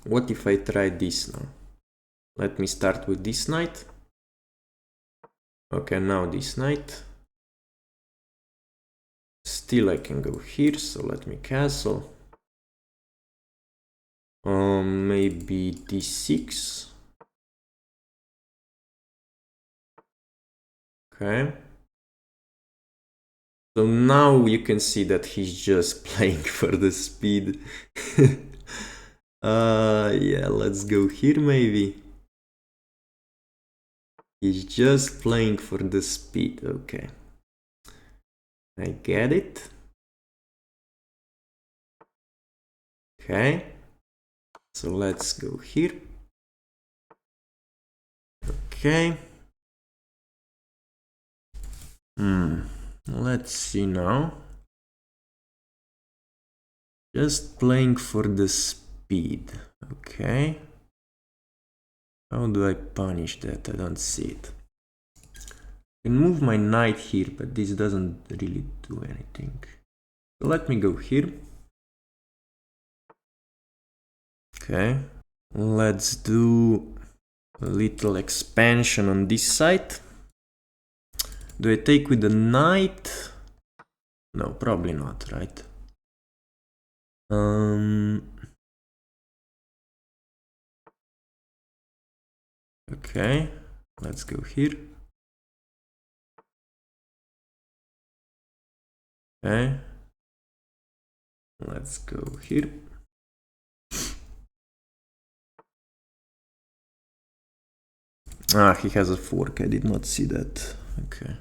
What if I try this now? Let me start with this knight. Okay, now this knight. Still I can go here, so let me castle. Maybe d6. Okay. So now you can see that he's just playing for the speed. Yeah, let's go here maybe. He's just playing for the speed, okay. I get it. Okay. So let's go here. Okay. Let's see now. Just playing for the speed. Okay. How do I punish that? I don't see it. I can move my knight here, but this doesn't really do anything. So let me go here. Okay. Let's do a little expansion on this side. Do I take with the knight? No, probably not, right? Okay, let's go here. Okay, let's go here. Ah, he has a fork. I did not see that. Okay.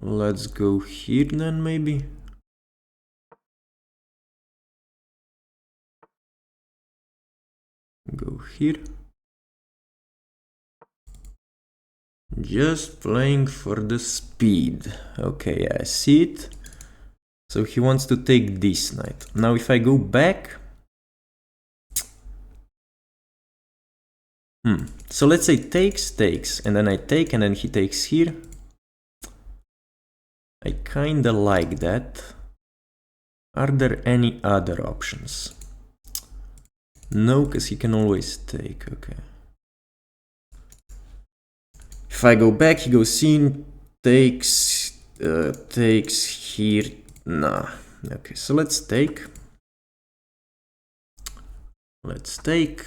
Let's go here then, maybe. Go here. Just playing for the speed. Okay, I see it. So he wants to take this knight. Now if I go back... So let's say takes, and then I take, and then he takes here. I kinda like that. Are there any other options? No, because he can always take, okay. If I go back, he goes in, takes here, nah. Okay, so let's take. Let's take.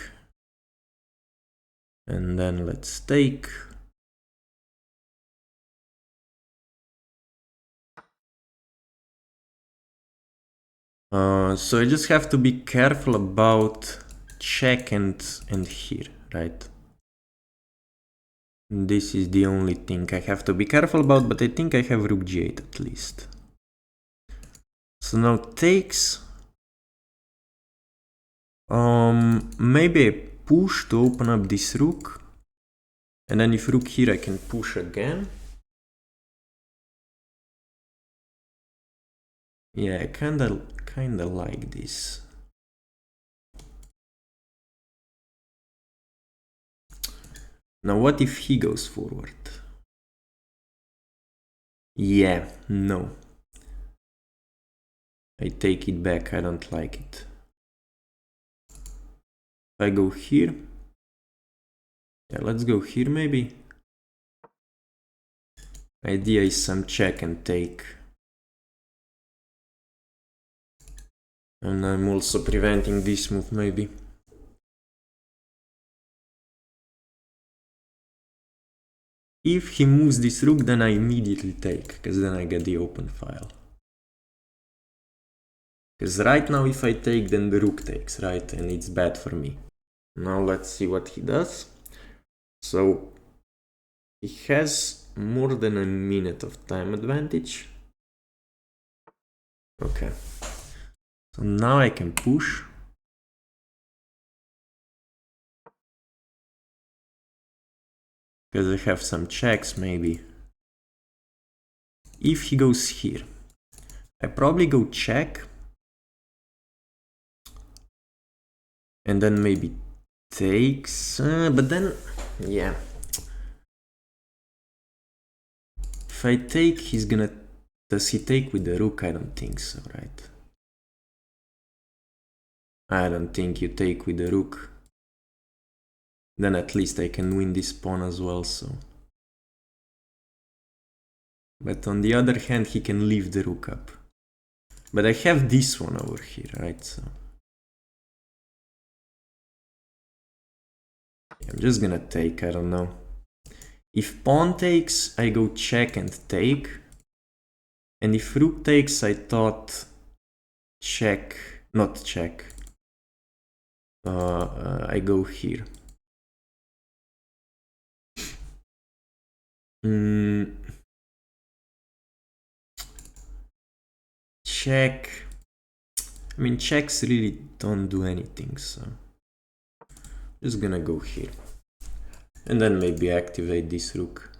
And then let's take. So I just have to be careful about check and here, right? This is the only thing I have to be careful about, but I think I have rook g8 at least. So now takes. Maybe I push to open up this rook. And then if rook here, I can push again. Yeah, I kinda like this. Now what if he goes forward? Yeah, no. I take it back, I don't like it. If I go here. Yeah, let's go here maybe. Idea is some check and take. And I'm also preventing this move maybe. If he moves this rook, then I immediately take, because then I get the open file. Because right now if I take, then the rook takes, right? And it's bad for me. Now let's see what he does. So he has more than a minute of time advantage. Okay. So now I can push. Because I have some checks maybe. If he goes here, I probably go check. And then maybe takes, but then, yeah. If I take, he's gonna... Does he take with the rook? I don't think so, right? I don't think you take with the rook. Then at least I can win this pawn as well, so... But on the other hand, he can leave the rook up. But I have this one over here, right? So I'm just gonna take, I don't know. If pawn takes, I go check and take. And if rook takes, I thought check, not check. I go here. Check. I mean, checks really don't do anything, so just gonna go here. And then maybe activate this rook.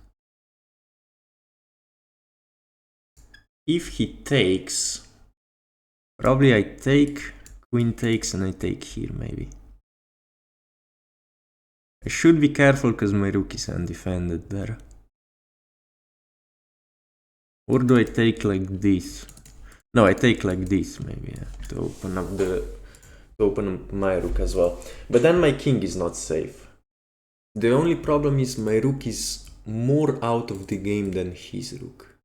If he takes, probably I take, queen takes, and I take here maybe. I should be careful because my rook is undefended there. Or do I take like this? No, I take like this maybe, yeah, to open up my rook as well. But then my king is not safe. The only problem is my rook is more out of the game than his rook.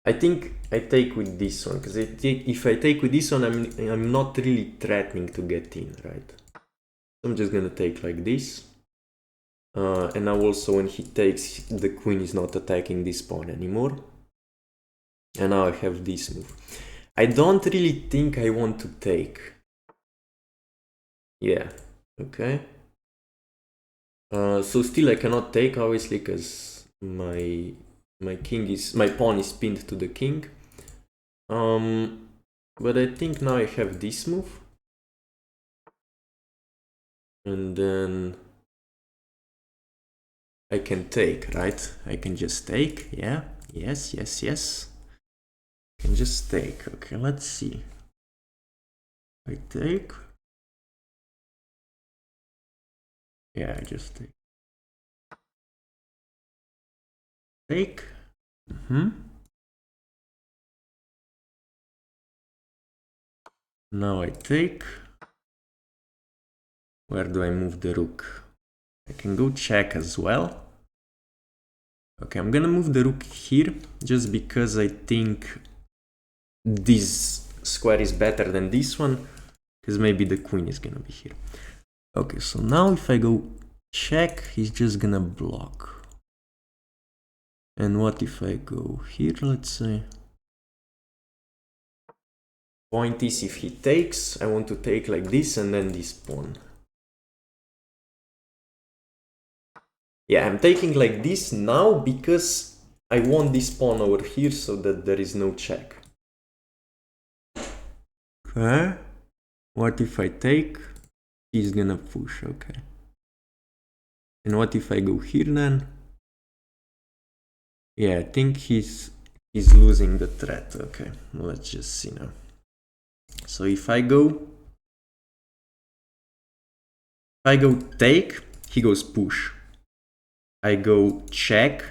I think I take with this one, because if I take with this one, I'm not really threatening to get in, right? So I'm just gonna take like this. And now also when he takes, the queen is not attacking this pawn anymore. And now I have this move. I don't really think I want to take. Yeah, okay. So still I cannot take, obviously, because my pawn is pinned to the king. But I think now I have this move. And then I can take, right? I can just take, yeah, yes. I can just take, okay, let's see. I take. Yeah, I just take. Take. Now I take. Where do I move the rook? I can go check as well. Okay, I'm gonna move the rook here just because I think this square is better than this one, because maybe the queen is gonna be here. Okay, so now if I go check, he's just gonna block. And what if I go here, let's say? Point is, if he takes, I want to take like this and then this pawn. Yeah, I'm taking like this now because I want this pawn over here so that there is no check. Okay. What if I take? He's gonna push, okay. And what if I go here then? Yeah, I think he's losing the threat. Okay, let's just see now. So if I go take, he goes push. I go check,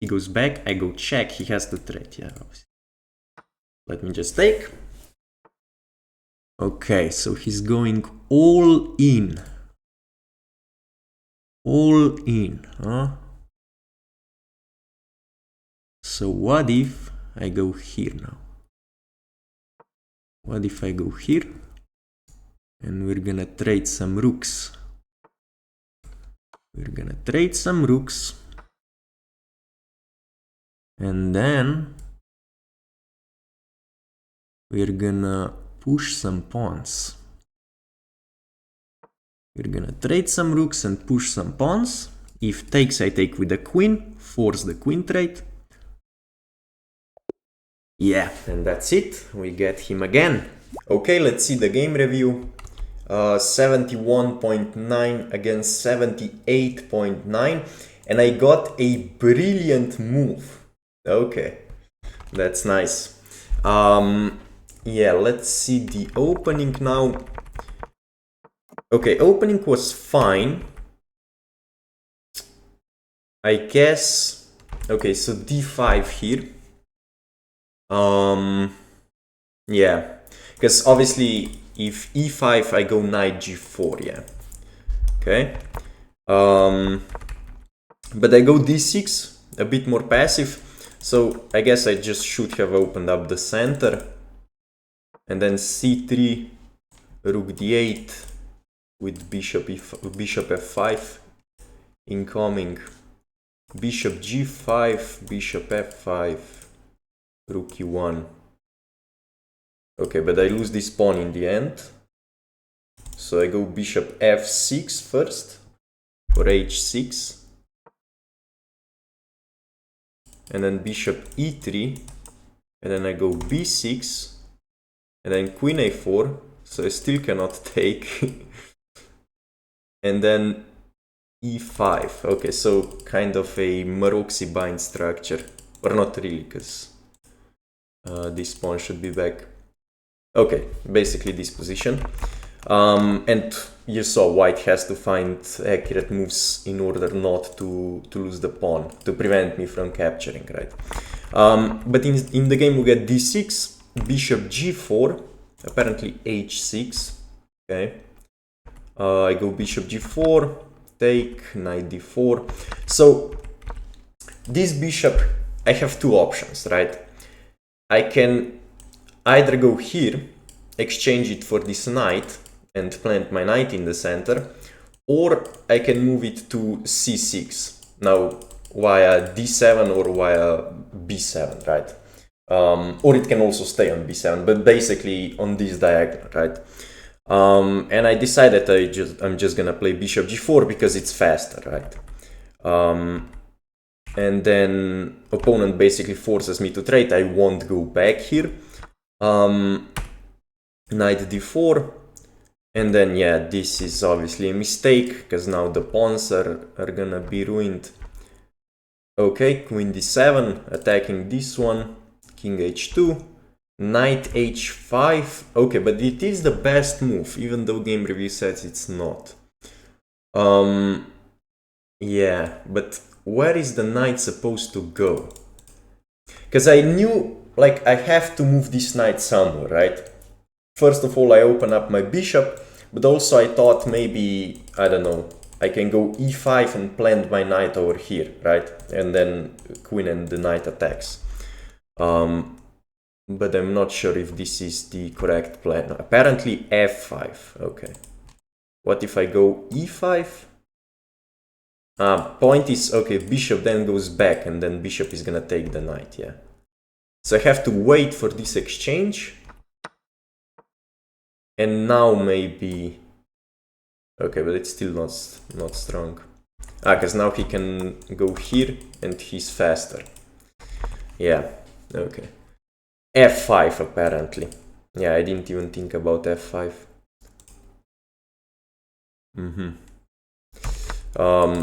he goes back, I go check, he has the threat, yeah, obviously. Let me just take. Okay, so he's going all in. All in, huh? So what if I go here now? What if I go here? And we're gonna trade some rooks. We're gonna trade some rooks. And then we're gonna push some pawns. We're gonna trade some rooks and push some pawns. If takes, I take with the queen, force the queen trade. Yeah, and that's it. We get him again. Okay, let's see the game review. 71.9 against 78.9, and I got a brilliant move. Okay, that's nice. Yeah, let's see the opening now. Okay, opening was fine. I guess. Okay, so d5 here. Yeah, because obviously if e5 I go knight g4, yeah. Okay. But I go d6, a bit more passive. So I guess I just should have opened up the center. And then c3, rook d8 with bishop f5 incoming. Bishop g5, bishop f5, rook e1. Okay, but I lose this pawn in the end. So I go bishop f6 first, or h6. And then bishop e3. And then I go b6. And then queen a4. So I still cannot take. And then e5. Okay, so kind of a Maroczy bind structure. Or not really, because this pawn should be back. Okay, basically this position. And you saw white has to find accurate moves in order not to lose the pawn, to prevent me from capturing, right? But in the game we get d6, bishop g4, apparently h6, okay? I go bishop g4, take, knight d4. So this bishop, I have two options, right? I can either go here, exchange it for this knight, and plant my knight in the center, or I can move it to c6, now via d7 or via b7, right? Or it can also stay on b7, but basically on this diagonal, right? And I decided I'm just gonna play bishop g4 because it's faster, right? And then opponent basically forces me to trade. I won't go back here. Knight d4. And then, yeah, this is obviously a mistake, because now the pawns are gonna be ruined. Okay, queen d7, attacking this one, king h2, knight h5. Okay, but it is the best move, even though game review says it's not. Yeah, but where is the knight supposed to go? Because I knew, like, I have to move this knight somewhere, right? First of all, I open up my bishop, but also I thought maybe, I don't know, I can go e5 and plant my knight over here, right? And then queen and the knight attacks. But I'm not sure if this is the correct plan. Apparently f5, okay. What if I go e5? Point is, okay, bishop then goes back, and then bishop is gonna take the knight, yeah. So I have to wait for this exchange. And now maybe... Okay, but it's still not strong. Because now he can go here, and he's faster. Yeah, okay. f5 apparently. Yeah, I didn't even think about f5.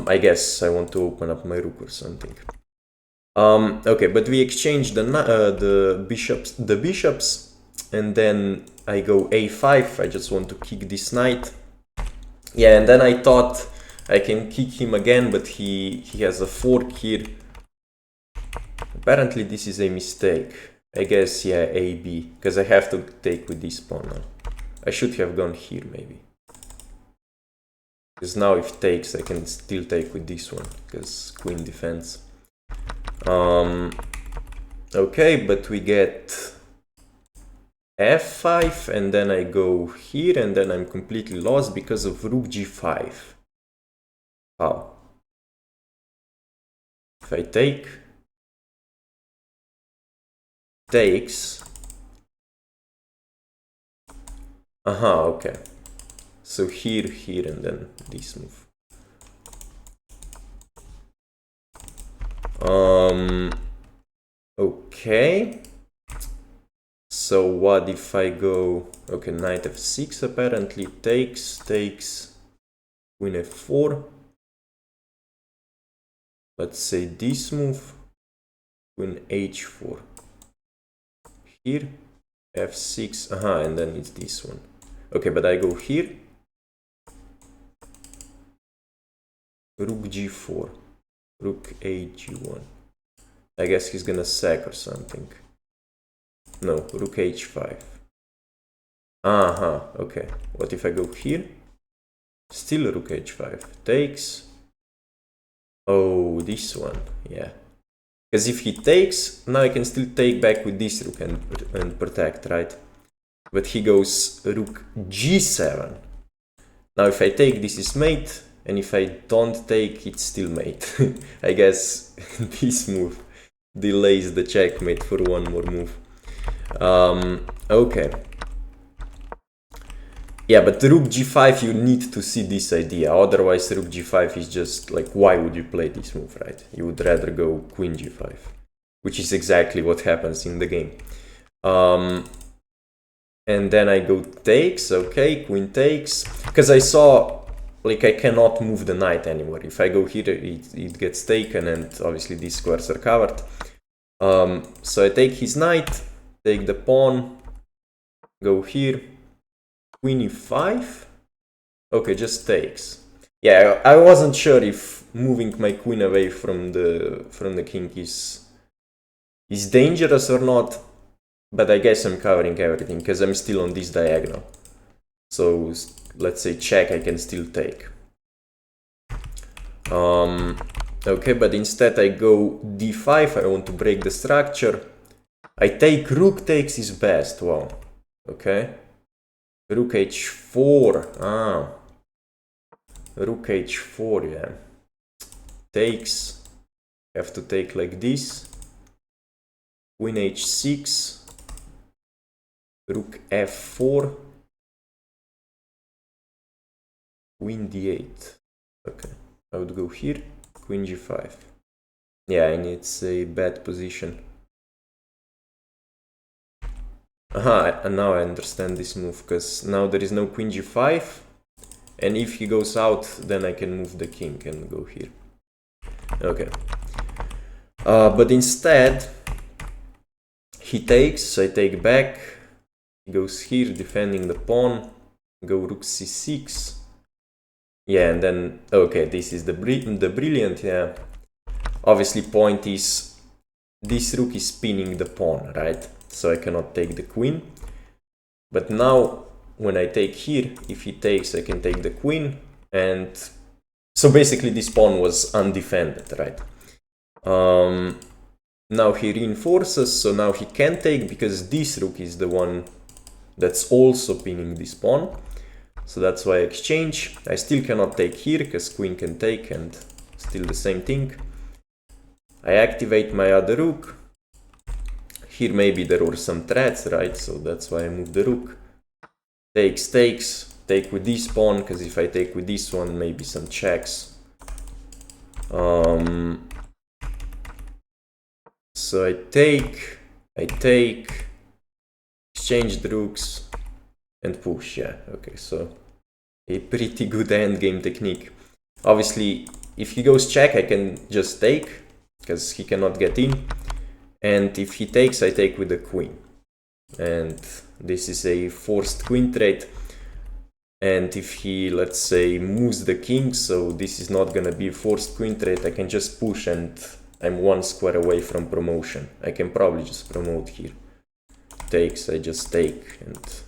I guess I want to open up my rook or something. Okay, but we exchange the bishops, and then I go a5. I just want to kick this knight. Yeah, and then I thought I can kick him again, but he has a fork here. Apparently this is a mistake. I guess, yeah, AB, because I have to take with this pawn now. I should have gone here, maybe. Because now if takes, I can still take with this one, because queen defense. Okay, but we get f5, and then I go here, and then I'm completely lost because of rook g5. How? If I take... takes... okay. So here, and then this move. Okay. So what if I go... Okay, knight f6 apparently takes, queen f4. Let's say this move, queen h4. Here, f6, and then it's this one. Okay, but I go here. Rook g4. Rook h1. I guess he's gonna sack or something. No, rook h5. Okay. What if I go here? Still rook h5. Takes. Oh, this one. Yeah. Because if he takes, now I can still take back with this rook and protect, right? But he goes rook g7. Now if I take, this is mate. And if I don't take, it's still mate. I guess this move delays the checkmate for one more move. Okay. Yeah, but rook g5, you need to see this idea. Otherwise, rook g5 is just like, why would you play this move, right? You would rather go queen g5, which is exactly what happens in the game. And then I go takes, okay, queen takes. Because I saw, like, I cannot move the knight anymore. If I go here, it gets taken, and obviously these squares are covered. So I take his knight, take the pawn, go here. Queen e5? Okay, just takes. Yeah, I wasn't sure if moving my queen away from the king is dangerous or not, but I guess I'm covering everything because I'm still on this diagonal. So let's say check, I can still take. Okay, but instead I go d5. I want to break the structure. I take rook takes is best. Wow. Okay. Rook h4, rook h4, yeah. Takes, have to take like this. Queen h6, rook f4, queen d8. Okay, I would go here, queen g5. Yeah, and it's a bad position. And now I understand this move, because now there is no queen g5, and if he goes out, then I can move the king and go here. Okay. But instead, he takes, I take back, he goes here, defending the pawn, go rook c6. Yeah, and then, okay, this is the brilliant, yeah. Obviously, point is, this rook is spinning the pawn, right? So I cannot take the queen. But now, when I take here, if he takes, I can take the queen. And so basically this pawn was undefended, right? Now he reinforces, so now he can take, because this rook is the one that's also pinning this pawn. So that's why I exchange. I still cannot take here, because queen can take, and still the same thing. I activate my other rook. Here maybe there were some threats, right? So that's why I moved the rook. Takes, takes. Take with this pawn, because if I take with this one, maybe some checks. So I take, exchange the rooks, and push, yeah. Okay, so a pretty good endgame technique. Obviously, if he goes check, I can just take, because he cannot get in. And if he takes, I take with the queen. And this is a forced queen trade. And if he, let's say, moves the king, so this is not gonna be a forced queen trade, I can just push and I'm one square away from promotion. I can probably just promote here. Takes, I just take, and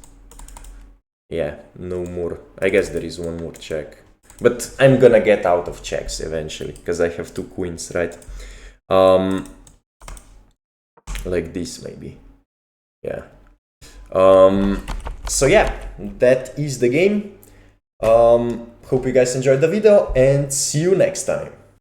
yeah, no more. I guess there is one more check. But I'm gonna get out of checks eventually, because I have two queens, right? Like this maybe, yeah. So yeah, that is the game. Hope you guys enjoyed the video, and see you next time.